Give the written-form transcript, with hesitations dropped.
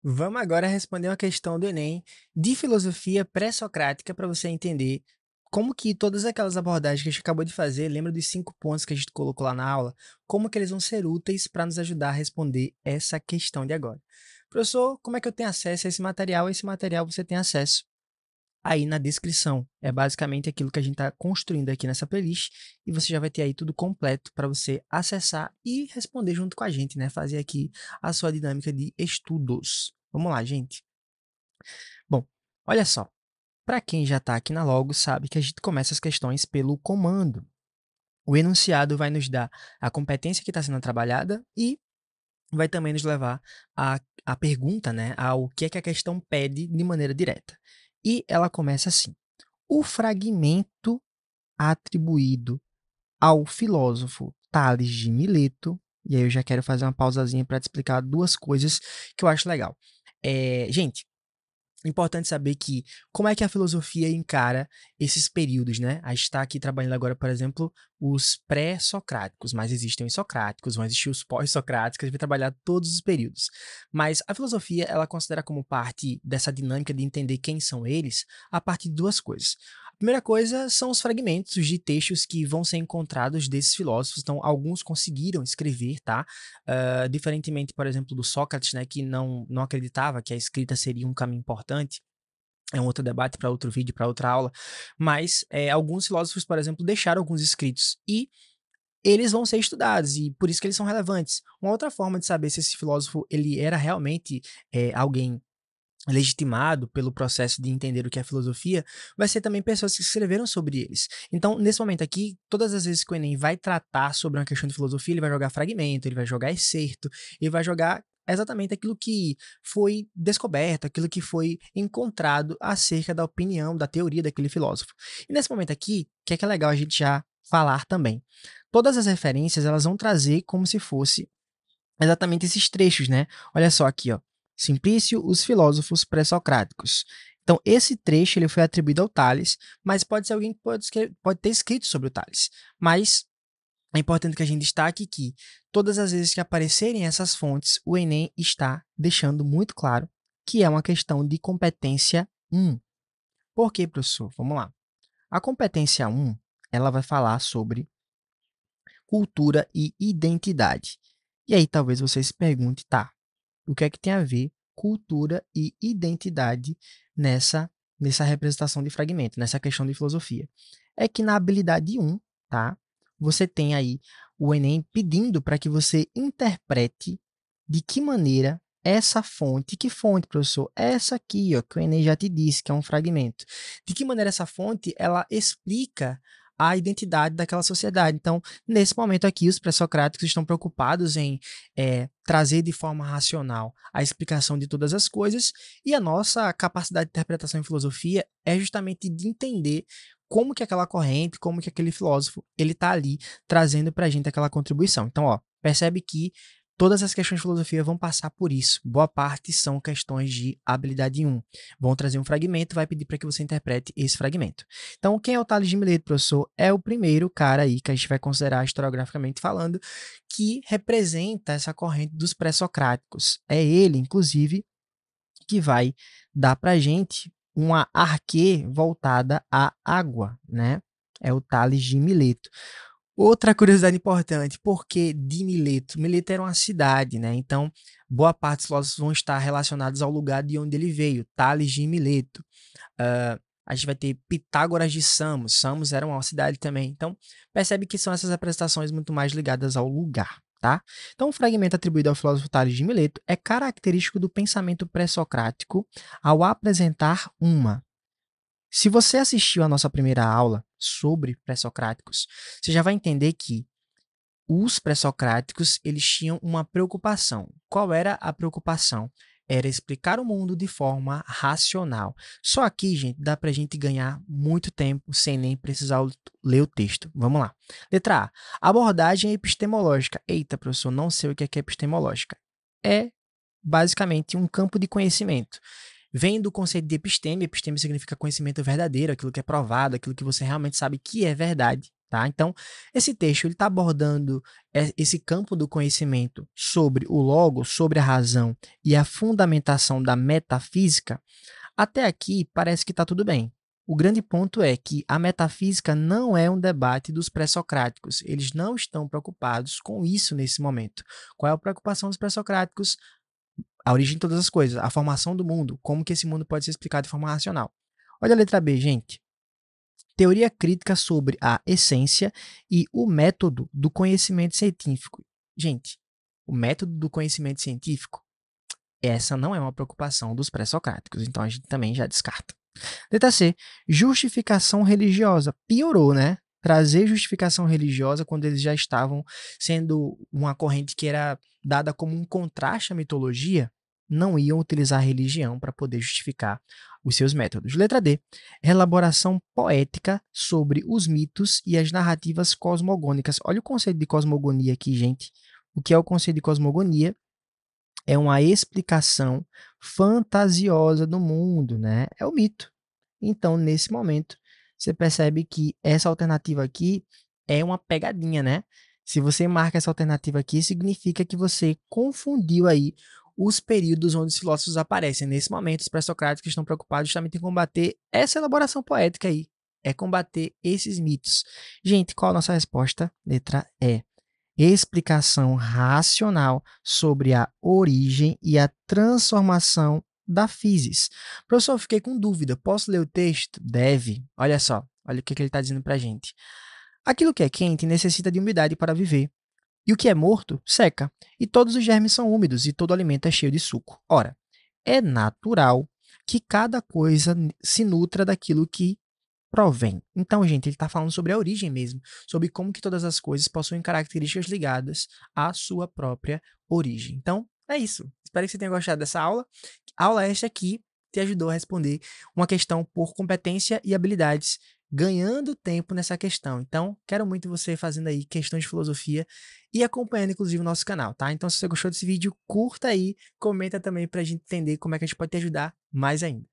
Vamos agora responder uma questão do Enem de filosofia pré-socrática para você entender como que todas aquelas abordagens que a gente acabou de fazer, lembra dos 5 pontos que a gente colocou lá na aula, como que eles vão ser úteis para nos ajudar a responder essa questão de agora. Professor, como é que eu tenho acesso a esse material? Esse material você tem acesso aí na descrição. É basicamente aquilo que a gente está construindo aqui nessa playlist e você já vai ter aí tudo completo para você acessar e responder junto com a gente, né? Fazer aqui a sua dinâmica de estudos. Vamos lá, gente. Bom, olha só. Para quem já está aqui na Logo, sabe que a gente começa as questões pelo comando. O enunciado vai nos dar a competência que está sendo trabalhada e vai também nos levar à pergunta, né? Ao que é que a questão pede de maneira direta. E ela começa assim: o fragmento atribuído ao filósofo Tales de Mileto, e aí eu já quero fazer uma pausazinha para te explicar duas coisas que eu acho legal. Gente, importante saber que como é que a filosofia encara esses períodos, né? A gente está aqui trabalhando agora, por exemplo, os pré-socráticos, mas existem os socráticos, vão existir os pós-socráticos, a gente vai trabalhar todos os períodos. Mas a filosofia, ela considera como parte dessa dinâmica de entender quem são eles, a partir de duas coisas. A primeira coisa são os fragmentos de textos que vão ser encontrados desses filósofos. Então, alguns conseguiram escrever, tá? Diferentemente, por exemplo, do Sócrates, né, que não acreditava que a escrita seria um caminho importante. É um outro debate para outro vídeo, para outra aula. Mas alguns filósofos, por exemplo, deixaram alguns escritos e eles vão ser estudados e por isso que eles são relevantes. Uma outra forma de saber se esse filósofo ele era realmente alguém legitimado pelo processo de entender o que é filosofia, vai ser também pessoas que escreveram sobre eles. Então, nesse momento aqui, todas as vezes que o Enem vai tratar sobre uma questão de filosofia, ele vai jogar fragmento, ele vai jogar excerto, ele vai jogar exatamente aquilo que foi descoberto, aquilo que foi encontrado acerca da opinião, da teoria daquele filósofo. E nesse momento aqui, o que é legal a gente já falar também? Todas as referências, elas vão trazer como se fosse exatamente esses trechos, né? Olha só aqui, ó. Simplício, os filósofos pré-socráticos. Então, esse trecho ele foi atribuído ao Tales, mas pode ser alguém que pode ter escrito sobre o Tales. Mas é importante que a gente destaque que todas as vezes que aparecerem essas fontes, o Enem está deixando muito claro que é uma questão de competência 1. Por quê, professor? Vamos lá. A competência 1, ela vai falar sobre cultura e identidade. E aí talvez você se pergunte, tá, o que é que tem a ver cultura e identidade nessa representação de fragmento, nessa questão de filosofia? É que na habilidade 1, tá? Você tem aí o Enem pedindo para que você interprete de que maneira essa fonte, que fonte, professor? Essa aqui, ó, que o Enem já te disse que é um fragmento. De que maneira essa fonte, ela explica a identidade daquela sociedade. Então, nesse momento aqui, os pré-socráticos estão preocupados em trazer de forma racional a explicação de todas as coisas, e a nossa capacidade de interpretação em filosofia é justamente de entender como que aquela corrente, como que aquele filósofo, ele está ali trazendo para a gente aquela contribuição. Então, ó, percebe que todas as questões de filosofia vão passar por isso. Boa parte são questões de habilidade 1. Vão trazer um fragmento, vai pedir para que você interprete esse fragmento. Então, quem é o Tales de Mileto, professor? É o primeiro cara aí que a gente vai considerar historiograficamente falando que representa essa corrente dos pré-socráticos. É ele, inclusive, que vai dar para a gente uma arquê voltada à água, né? É o Tales de Mileto. Outra curiosidade importante, por que de Mileto? Mileto era uma cidade, né? Então, boa parte dos filósofos vão estar relacionados ao lugar de onde ele veio, Tales de Mileto. A gente vai ter Pitágoras de Samos. Samos era uma cidade também. Então, percebe que são essas apresentações muito mais ligadas ao lugar, tá? Então, o fragmento atribuído ao filósofo Tales de Mileto é característico do pensamento pré-socrático ao apresentar uma. Se você assistiu à nossa primeira aula sobre pré-socráticos, você já vai entender que os pré-socráticos, eles tinham uma preocupação. Qual era a preocupação? Era explicar o mundo de forma racional. Só aqui, gente, dá para a gente ganhar muito tempo sem nem precisar ler o texto. Vamos lá. Letra A. Abordagem epistemológica. Eita, professor, não sei o que é epistemológica. É basicamente um campo de conhecimento. Vem do conceito de episteme. Episteme significa conhecimento verdadeiro, aquilo que é provado, aquilo que você realmente sabe que é verdade. tá? Então, esse texto ele está abordando esse campo do conhecimento sobre o logos, sobre a razão e a fundamentação da metafísica. Até aqui parece que está tudo bem. O grande ponto é que a metafísica não é um debate dos pré-socráticos. Eles não estão preocupados com isso nesse momento. Qual é a preocupação dos pré-socráticos? A origem de todas as coisas, a formação do mundo, como que esse mundo pode ser explicado de forma racional. Olha a letra B, gente. Teoria crítica sobre a essência e o método do conhecimento científico. Gente, o método do conhecimento científico, essa não é uma preocupação dos pré-socráticos, então a gente também já descarta. Letra C, justificação religiosa. Piorou, né? Trazer justificação religiosa quando eles já estavam sendo uma corrente que era dada como um contraste à mitologia, não iam utilizar a religião para poder justificar os seus métodos. Letra D, elaboração poética sobre os mitos e as narrativas cosmogônicas. Olha o conceito de cosmogonia aqui, gente. O que é o conceito de cosmogonia? É uma explicação fantasiosa do mundo, né? É o mito. Então, nesse momento, você percebe que essa alternativa aqui é uma pegadinha, né? Se você marca essa alternativa aqui, significa que você confundiu aí os períodos onde os filósofos aparecem. Nesse momento, os pré-socráticos estão preocupados justamente em combater essa elaboração poética aí. É combater esses mitos. Gente, qual a nossa resposta? Letra E. Explicação racional sobre a origem e a transformação da physis. Professor, eu fiquei com dúvida. Posso ler o texto? Deve. Olha só, olha o que ele está dizendo para a gente. Aquilo que é quente necessita de umidade para viver. E o que é morto, seca. E todos os germes são úmidos e todo alimento é cheio de suco. Ora, é natural que cada coisa se nutra daquilo que provém. Então, gente, ele está falando sobre a origem mesmo, sobre como que todas as coisas possuem características ligadas à sua própria origem. Então, é isso. Espero que você tenha gostado dessa aula. A aula esta aqui te ajudou a responder uma questão por competência e habilidades, ganhando tempo nessa questão. Então, quero muito você fazendo aí questões de filosofia e acompanhando, inclusive, o nosso canal, tá? Então, se você gostou desse vídeo, curta aí, comenta também para a gente entender como é que a gente pode te ajudar mais ainda.